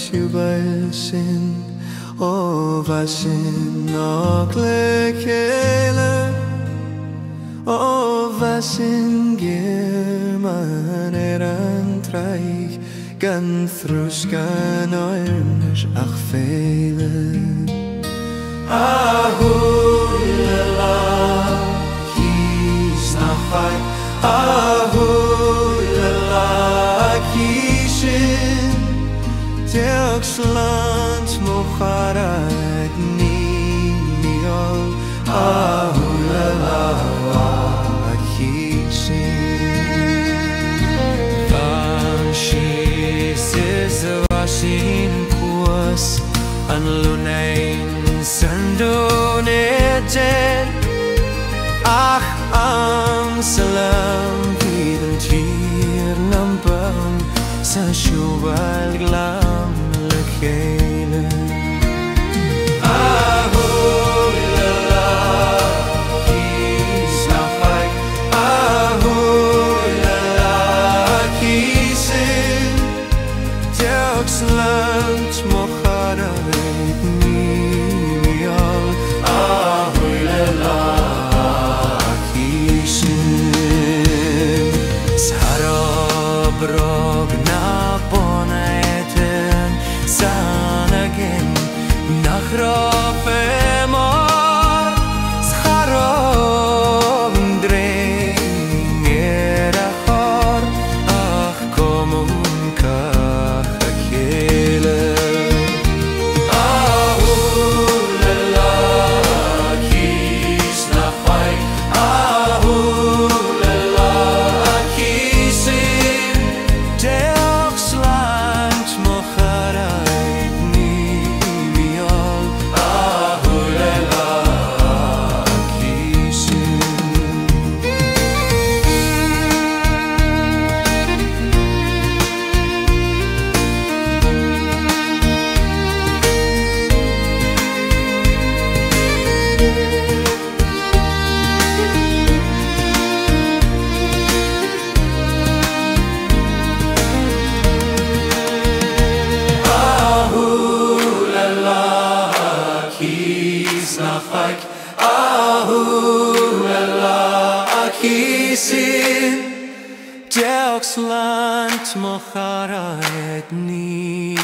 siúbail sin ó bheith sin nach le chéile ó bheith sin géirmean an traich gan thrús gan oirnis ach féile Ahúla lá hís nach fai Ahúla lá sin Deag slant mo charaid ní miol Ahúla lá sin puas an lunain sandoneten ach am salam vid an tir lampan sa siúbail glam le chéile Ahúla lá hís nach fai Ahúla lá sin Deag slant mo charaid ní miol Ahúla lá sin Sarabrog na boneten san agin nach rafe mor Scharog dring a chor ach komum Ahúla lá sin Deag slant mo charaid ní